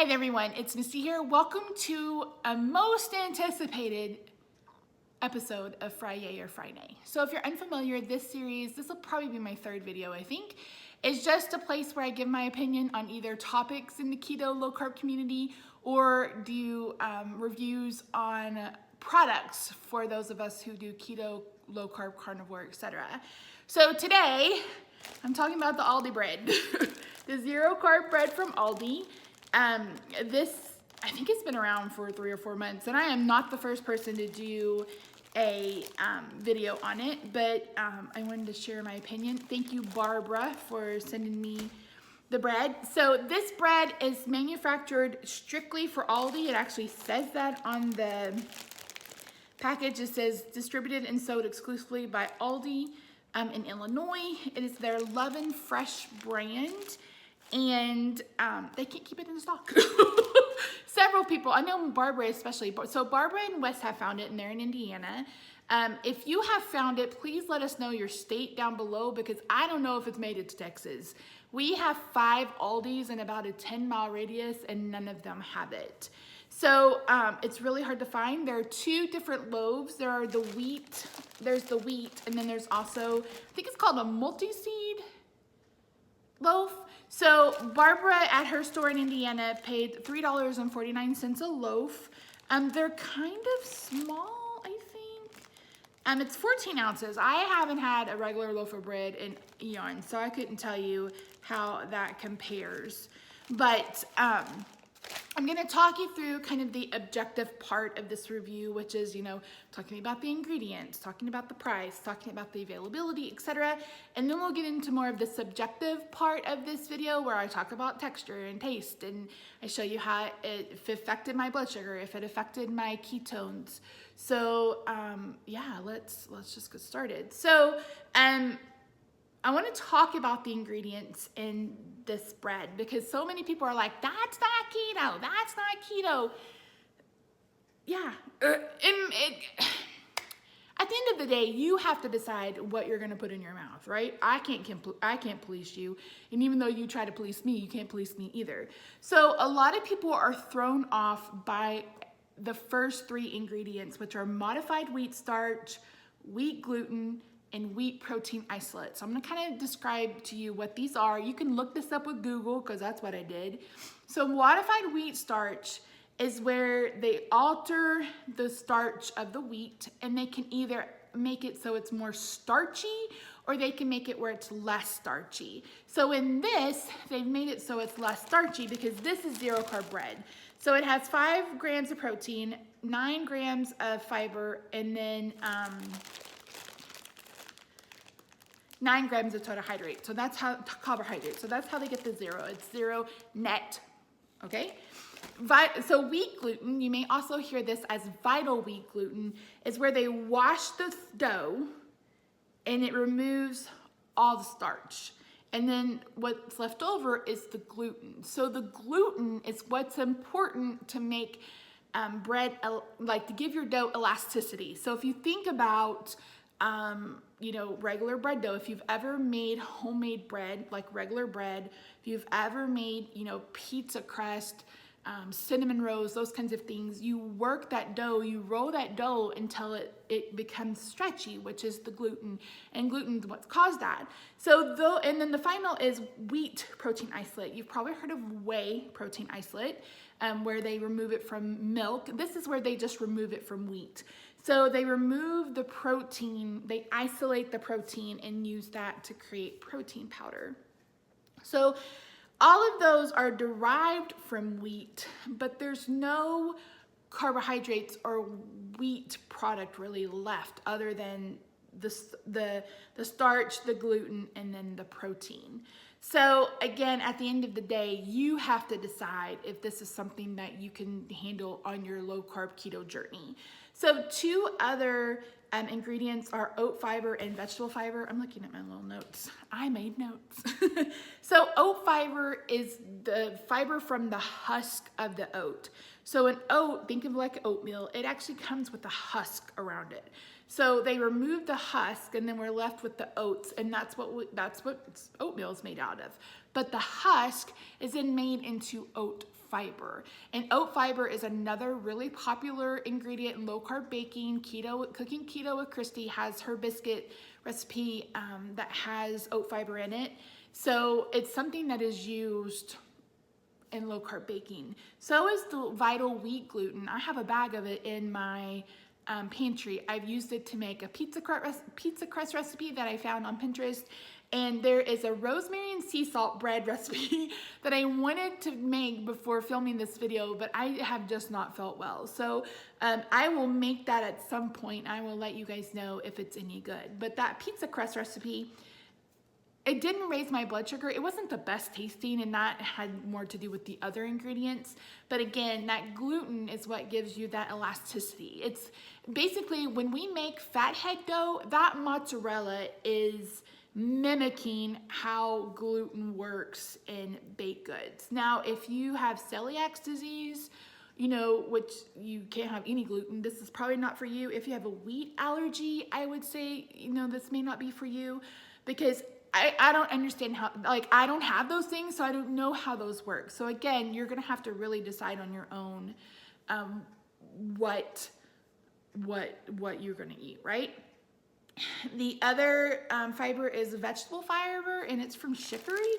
Hi everyone, it's Misty here. Welcome to a most anticipated episode of Friday or Friday. So if you're unfamiliar, this series, this will probably be my third video, I think. It's just a place where I give my opinion on either topics in the keto low carb community or do reviews on products for those of us who do keto, low carb, carnivore, etc. So today, I'm talking about the Aldi bread, the zero carb bread from Aldi. This, I think it's been around for 3 or 4 months, and I am not the first person to do a video on it, but I wanted to share my opinion. Thank you, Barbara, for sending me the bread. So this bread is manufactured strictly for Aldi. It actually says that on the package. It says distributed and sold exclusively by Aldi in Illinois. It is their Love and Fresh brand. And they can't keep it in stock. Several people, I know Barbara especially, so Barbara and Wes have found it and they're in Indiana. If you have found it, please let us know your state down below because I don't know if it's made it to Texas. We have 5 Aldis in about a 10-mile radius and none of them have it. So it's really hard to find. There are 2 different loaves. There are the wheat, there's the wheat, and then there's also, I think it's called a multi-seed loaf. So Barbara at her store in Indiana paid $3.49 a loaf. They're kind of small, I think. It's 14 ounces. I haven't had a regular loaf of bread in eons, so I couldn't tell you how that compares. But I'm going to talk you through kind of the objective part of this review, which is, talking about the ingredients, talking about the price, talking about the availability, etc. And then we'll get into more of the subjective part of this video where I talk about texture and taste, and I show you how if it affected my blood sugar, if it affected my ketones. So yeah, let's just get started. So I want to talk about the ingredients in this bread because so many people are like, that's not keto, that's not keto. Yeah, at the end of the day, you have to decide what you're going to put in your mouth, right? I can't police you, and even though you try to police me, you can't police me either. So a lot of people are thrown off by the first 3 ingredients, which are modified wheat starch, wheat gluten, and wheat protein isolate. So I'm gonna kind of describe to you what these are. You can look this up with Google because that's what I did. So modified wheat starch is where they alter the starch of the wheat, and they can either make it so it's more starchy or they can make it where it's less starchy. So in this, they've made it so it's less starchy because this is zero carb bread. So it has 5 grams of protein, 9 grams of fiber, and then 9 grams of carbohydrate. So that's how carbohydrate. So that's how they get the 0. It's 0 net. Okay. So wheat gluten, you may also hear this as vital wheat gluten, is where they wash the dough and it removes all the starch. And then what's left over is the gluten. So the gluten is what's important to make bread, like to give your dough elasticity. So if you think about regular bread dough, if you've ever made homemade bread, like regular bread, if you've ever made, pizza crust, cinnamon rolls, those kinds of things, you work that dough, you roll that dough until it becomes stretchy, which is the gluten, and gluten's what's caused that. So and then the final is wheat protein isolate. You've probably heard of whey protein isolate, where they remove it from milk. This is where they just remove it from wheat. So they remove the protein, they isolate the protein and use that to create protein powder. So all of those are derived from wheat, but there's no carbohydrates or wheat product really left other than the starch, the gluten, and then the protein. So again, at the end of the day, you have to decide if this is something that you can handle on your low carb keto journey. So 2 other ingredients are oat fiber and vegetable fiber. I'm looking at my little notes. I made notes. So oat fiber is the fiber from the husk of the oat. So an oat, think of like oatmeal, it actually comes with a husk around it. So they remove the husk and then we're left with the oats, and that's what oatmeal is made out of. But the husk is then made into oat fiber. And oat fiber is another really popular ingredient in low carb baking. Cooking Keto with Christy has her biscuit recipe that has oat fiber in it. So it's something that is used in low carb baking. So is the Vital Wheat gluten. I have a bag of it in my pantry. I've used it to make a pizza crust recipe that I found on Pinterest. And there is a rosemary and sea salt bread recipe that I wanted to make before filming this video, but I have just not felt well. So I will make that at some point. I will let you guys know if it's any good. But that pizza crust recipe, it didn't raise my blood sugar. It wasn't the best tasting, and that had more to do with the other ingredients. But again, that gluten is what gives you that elasticity. It's basically when we make fathead dough, that mozzarella is mimicking how gluten works in baked goods. Now, if you have celiac disease, you know, which you can't have any gluten, this is probably not for you. If you have a wheat allergy, I would say, you know, this may not be for you, because I don't understand how, like, I don't have those things, so I don't know how those work. So again, you're gonna have to really decide on your own what you're gonna eat, right? The other fiber is vegetable fiber, and it's from chicory.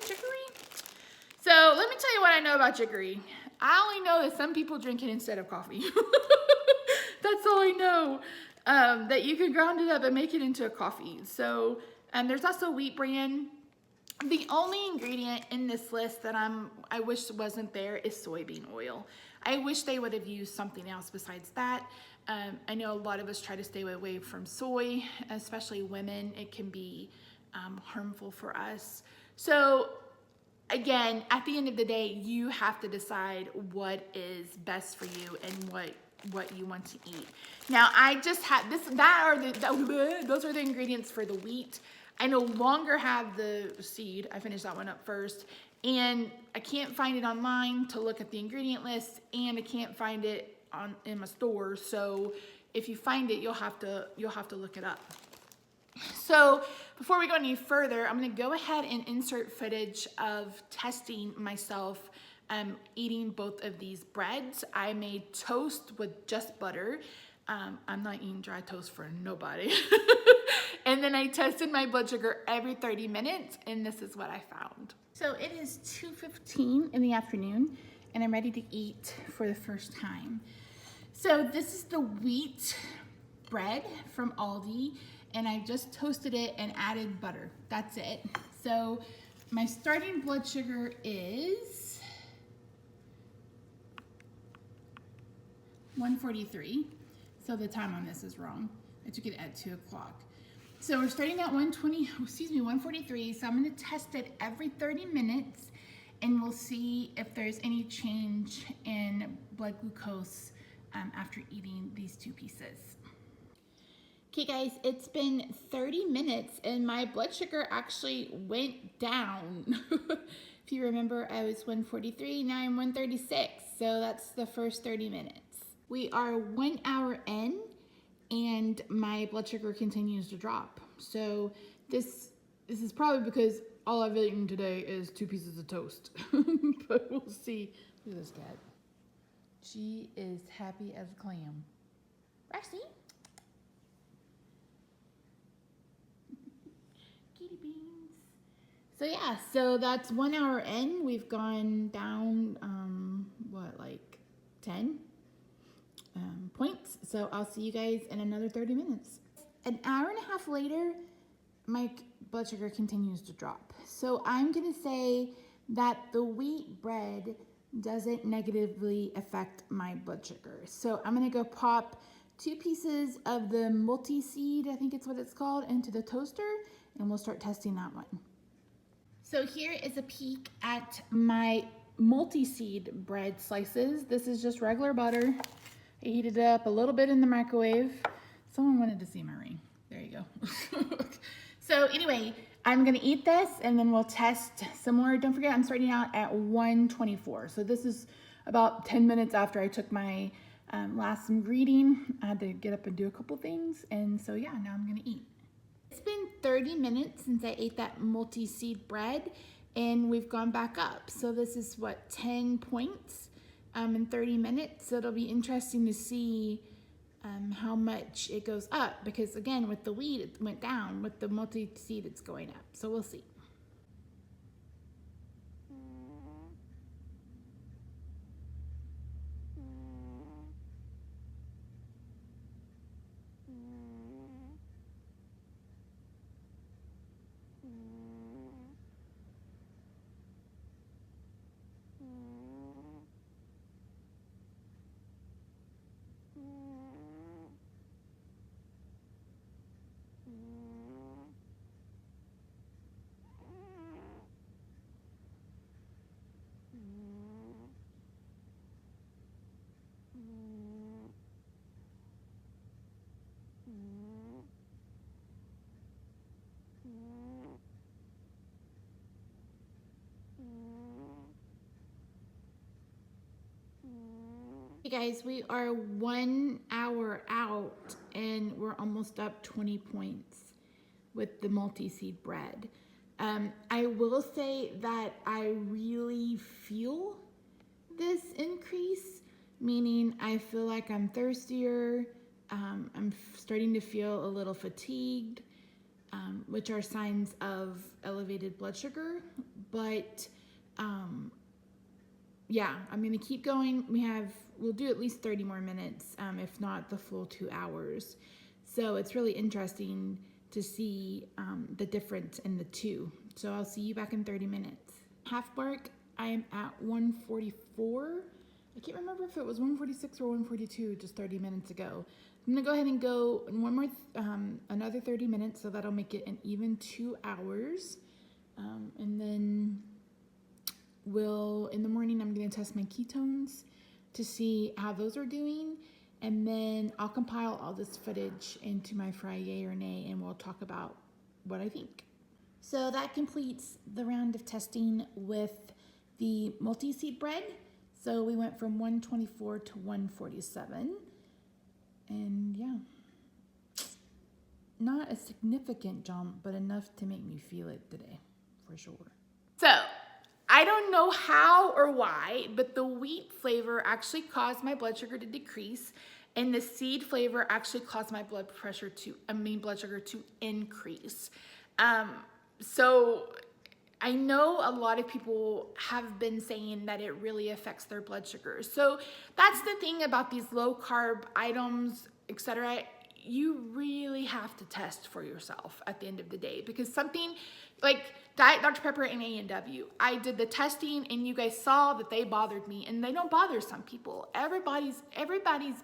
So let me tell you what I know about chicory. I only know that some people drink it instead of coffee. That's all I know. That you can ground it up and make it into a coffee. So there's also wheat bran. The only ingredient in this list that I wish wasn't there is soybean oil. I wish they would have used something else besides that. I know a lot of us try to stay away from soy, especially women. It can be harmful for us. So again, at the end of the day, you have to decide what is best for you and what you want to eat. Now, I just had this, those are the ingredients for the wheat. I no longer have the seed. I finished that one up first. And I can't find it online to look at the ingredient list, and I can't find it in my store. So if you find it, you'll have to look it up. So before we go any further, I'm gonna go ahead and insert footage of testing myself eating both of these breads. I made toast with just butter. I'm not eating dry toast for nobody. And then I tested my blood sugar every 30 minutes, and this is what I found. So it is 2:15 in the afternoon, and I'm ready to eat for the first time. So this is the wheat bread from Aldi, and I just toasted it and added butter. That's it. So my starting blood sugar is 143. So the time on this is wrong. I took it at 2 o'clock. So we're starting at 143. So I'm gonna test it every 30 minutes, and we'll see if there's any change in blood glucose after eating these two pieces. Okay guys, it's been 30 minutes and my blood sugar actually went down. If you remember, I was 143, now I'm 136. So that's the first 30 minutes. We are 1 hour in, and my blood sugar continues to drop. So this is probably because all I've eaten today is 2 pieces of toast. But we'll see. Look at this cat. She is happy as a clam. Roxy. Kitty beans. So yeah, so that's 1 hour in. We've gone down, like 10 points. So I'll see you guys in another 30 minutes. An hour and a half later, my blood sugar continues to drop. So I'm gonna say that the wheat bread doesn't negatively affect my blood sugar. So I'm gonna go pop 2 pieces of the multi-seed, I think it's what it's called, into the toaster, and we'll start testing that one. So here is a peek at my multi-seed bread slices. This is just regular butter. I heated it up a little bit in the microwave. Someone wanted to see my ring. There you go. So anyway, I'm gonna eat this and then we'll test some more. Don't forget, I'm starting out at 124. So this is about 10 minutes after I took my last reading. I had to get up and do a couple things. And so yeah, now I'm gonna eat. It's been 30 minutes since I ate that multi-seed bread, and we've gone back up. So this is what, 10 points. in 30 minutes. So it'll be interesting to see how much it goes up, because again, with the wheat, it went down. With the multi-seed, it's going up. So we'll see. Hey guys, we are 1 hour out and we're almost up 20 points with the multi-seed bread. I will say that I really feel this increase, meaning I feel like I'm thirstier, I'm starting to feel a little fatigued, which are signs of elevated blood sugar, but yeah, I'm gonna keep going. We'll do at least 30 more minutes, if not the full 2 hours. So it's really interesting to see the difference in the two. So I'll see you back in 30 minutes. Half mark, I am at 144. I can't remember if it was 146 or 142 just 30 minutes ago. I'm gonna go ahead and go another 30 minutes, so that'll make it an even 2 hours. And then in the morning, I'm gonna test my ketones to see how those are doing. And then I'll compile all this footage into my Fry Yay or Nay, and we'll talk about what I think. So that completes the round of testing with the multi-seed bread. So we went from 124 to 147. And yeah, not a significant jump, but enough to make me feel it today, for sure. So I don't know how or why, but the wheat flavor actually caused my blood sugar to decrease, and the seed flavor actually caused my blood sugar to increase. So I know a lot of people have been saying that it really affects their blood sugar. So that's the thing about these low carb items, etc. You really have to test for yourself at the end of the day, because something like Diet Dr. Pepper and A&W, I did the testing and you guys saw that they bothered me, and they don't bother some people. Everybody's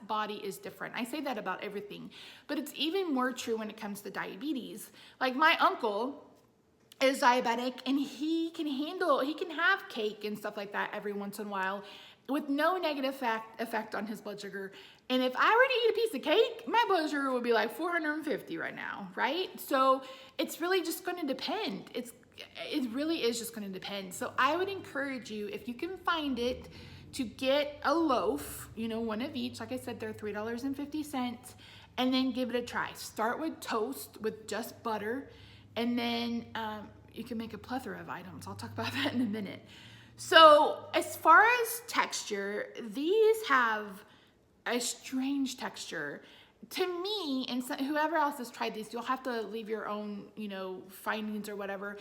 body is different. I say that about everything, but it's even more true when it comes to diabetes. Like my uncle is diabetic, and he can have cake and stuff like that every once in a while with no negative effect on his blood sugar. And if I were to eat a piece of cake, my blood sugar would be like 450 right now, right? So it's really just going to depend. It really is just going to depend. So I would encourage you, if you can find it, to get a loaf, one of each. Like I said, they're $3.50, and then give it a try. Start with toast with just butter, and then you can make a plethora of items. I'll talk about that in a minute. So as far as texture, these have a strange texture. To me, and whoever else has tried these, you'll have to leave your own, findings or whatever.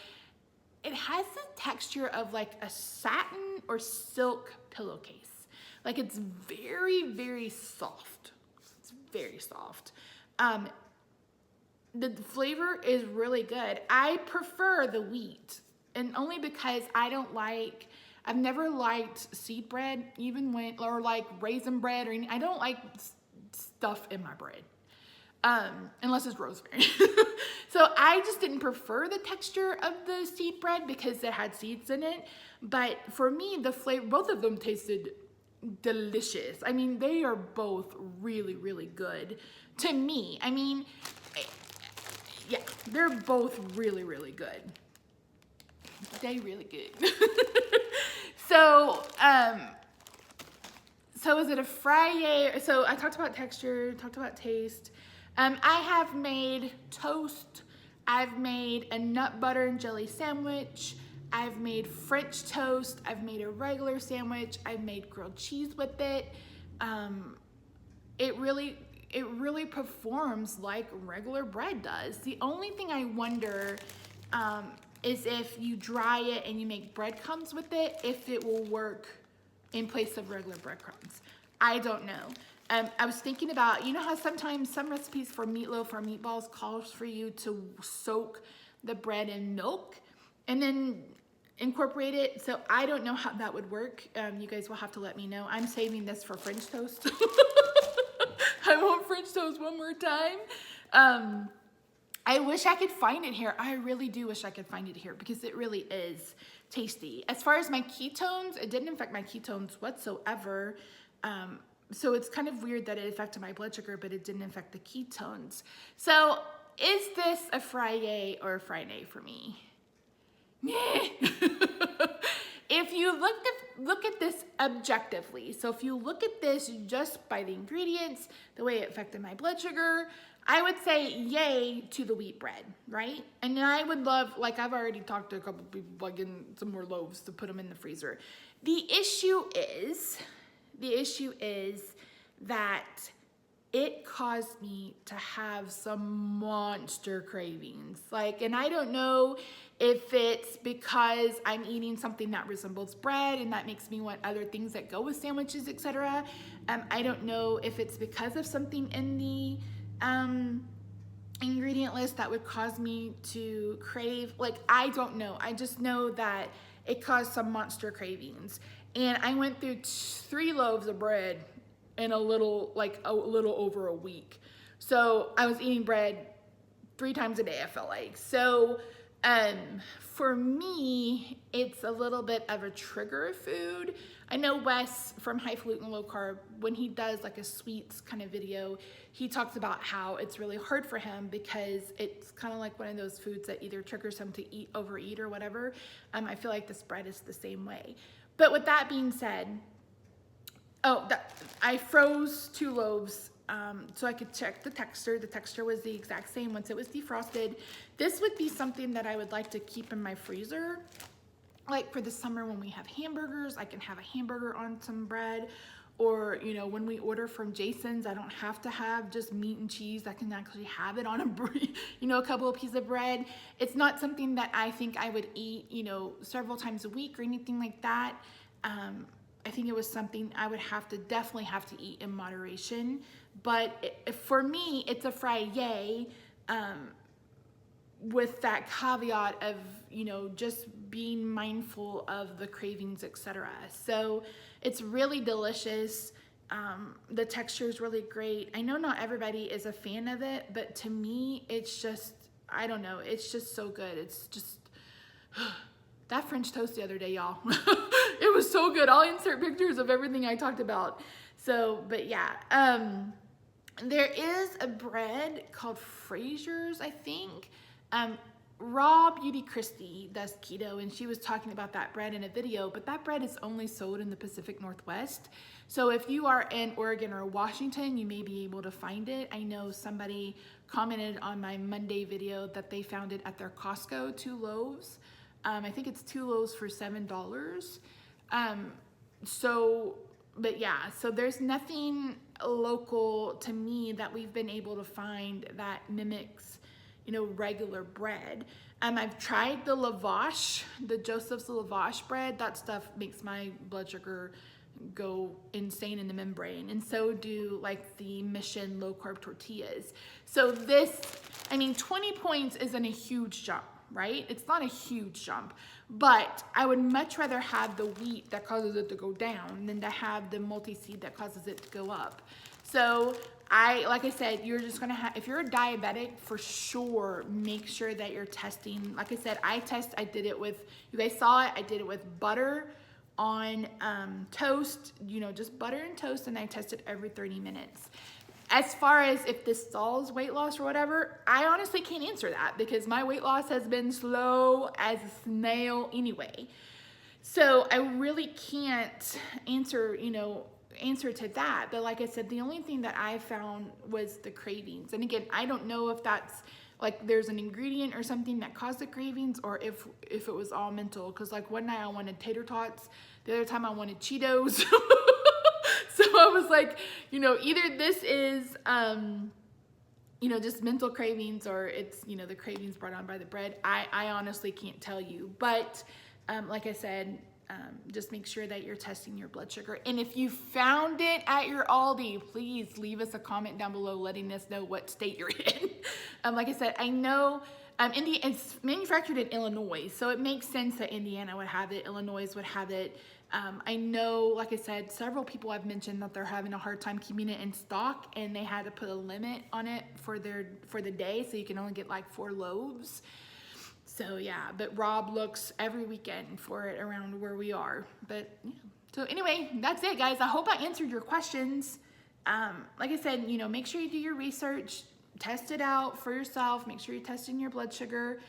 It has the texture of like a satin or silk pillowcase. Like it's very, very soft. It's very soft. The flavor is really good. I prefer the wheat, and only because I've never liked seed bread, or like raisin bread or anything. I don't like stuff in my bread, unless it's rosemary. So I just didn't prefer the texture of the seed bread because it had seeds in it. But for me, the flavor, both of them tasted delicious. I mean, they are both really, really good to me. I mean, yeah, they're both really, really good. They're really good. So is it a Fry Yay? So I talked about texture, talked about taste. I have made toast. I've made a nut butter and jelly sandwich. I've made French toast. I've made a regular sandwich. I've made grilled cheese with it. It really performs like regular bread does. The only thing I wonder is if you dry it and you make breadcrumbs with it, if it will work in place of regular breadcrumbs. I don't know. I was thinking about, you know how sometimes some recipes for meatloaf or meatballs calls for you to soak the bread in milk and then incorporate it. So I don't know how that would work. You guys will have to let me know. I'm saving this for French toast. I want French toast one more time. I wish I could find it here. I really do wish I could find it here because it really is tasty. As far as my ketones, it didn't affect my ketones whatsoever. So it's kind of weird that it affected my blood sugar, but it didn't affect the ketones. So is this a fry-yay or a fry-nay for me? If you look at this objectively, so if you look at this just by the ingredients, the way it affected my blood sugar, I would say yay to the wheat bread, right? And I would love, like I've already talked to a couple people about getting some more loaves to put them in the freezer. The issue is that it caused me to have some monster cravings. Like, and I don't know if it's because I'm eating something that resembles bread and that makes me want other things that go with sandwiches, etc. I don't know if it's because of something in the ingredient list that would cause me to crave. Like, I don't know. I just know that it caused some monster cravings. And I went through 3 loaves of bread in a little over a week. So I was eating bread 3 times a day, I felt like. So for me, it's a little bit of a trigger food. I know Wes from High Falutin Low Carb, when he does like a sweets kind of video, he talks about how it's really hard for him because it's kind of like one of those foods that either triggers him to overeat or whatever. I feel like this bread is the same way. But with that being said, I froze 2 loaves so I could check the texture. The texture was the exact same once it was defrosted. This would be something that I would like to keep in my freezer. Like for the summer when we have hamburgers, I can have a hamburger on some bread. Or, you know, when we order from Jason's, I don't have to have just meat and cheese. I can actually have it on a couple of pieces of bread. It's not something that I think I would eat, several times a week or anything like that. I think it was something I would definitely have to eat in moderation. But for me, it's a fry-yay with that caveat of, just being mindful of the cravings, etc. So it's really delicious. The texture is really great. I know not everybody is a fan of it, but to me, it's just, I don't know, it's just so good. It's just, that French toast the other day, y'all. It was so good. I'll insert pictures of everything I talked about. So, but yeah, there is a bread called Fraser's, I think. Raw Beauty Christie does keto, and she was talking about that bread in a video, but that bread is only sold in the Pacific Northwest. So if you are in Oregon or Washington, you may be able to find it. I know somebody commented on my Monday video that they found it at their Costco, 2 loaves. I think it's 2 loaves for $7. But yeah, so there's nothing local to me that we've been able to find that mimics, regular bread. I've tried the lavash, the Joseph's lavash bread. That stuff makes my blood sugar go insane in the membrane, and so do like the Mission low carb tortillas. So 20 points isn't a huge jump, right? It's not a huge jump, but I would much rather have the wheat that causes it to go down than to have the multi-seed that causes it to go up. So like I said, you're just gonna have, if you're a diabetic, for sure, make sure that you're testing. Like I said, I did it with, you guys saw it, I did it with butter on toast, just butter and toast, and I tested every 30 minutes. As far as if this stalls weight loss or whatever, I honestly can't answer that because my weight loss has been slow as a snail anyway. So I really can't answer to that. But like I said, the only thing that I found was the cravings. And again, I don't know if that's like there's an ingredient or something that caused the cravings, or if it was all mental. Because like one night I wanted tater tots, the other time I wanted Cheetos. So I was like, you know, either this is, you know, just mental cravings, or it's, you know, the cravings brought on by the bread. I honestly can't tell you. But like I said, just make sure that you're testing your blood sugar. And if you found it at your Aldi, please leave us a comment down below letting us know what state you're in. Like I said, I know it's manufactured in Illinois, so it makes sense that Indiana would have it, Illinois would have it. I know, like I said, several people have mentioned that they're having a hard time keeping it in stock, and they had to put a limit on it for the day, so you can only get like 4 loaves. So yeah, but Rob looks every weekend for it around where we are. But yeah. So anyway, that's it, guys. I hope I answered your questions. Like I said, you know, make sure you do your research, test it out for yourself. Make sure you're testing your blood sugar.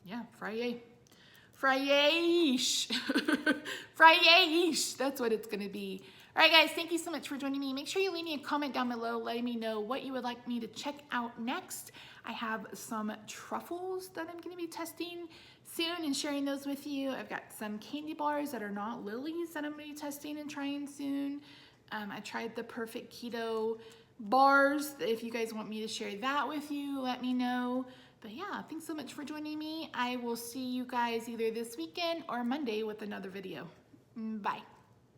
Yeah, Friday. Friday-ish. Friday-ish. That's what it's going to be. All right, guys, thank you so much for joining me. Make sure you leave me a comment down below letting me know what you would like me to check out next. I have some truffles that I'm going to be testing soon and sharing those with you. I've got some candy bars that are not lilies that I'm going to be testing and trying soon. I tried the Perfect Keto bars. If you guys want me to share that with you, let me know. But yeah, thanks so much for joining me. I will see you guys either this weekend or Monday with another video. Bye.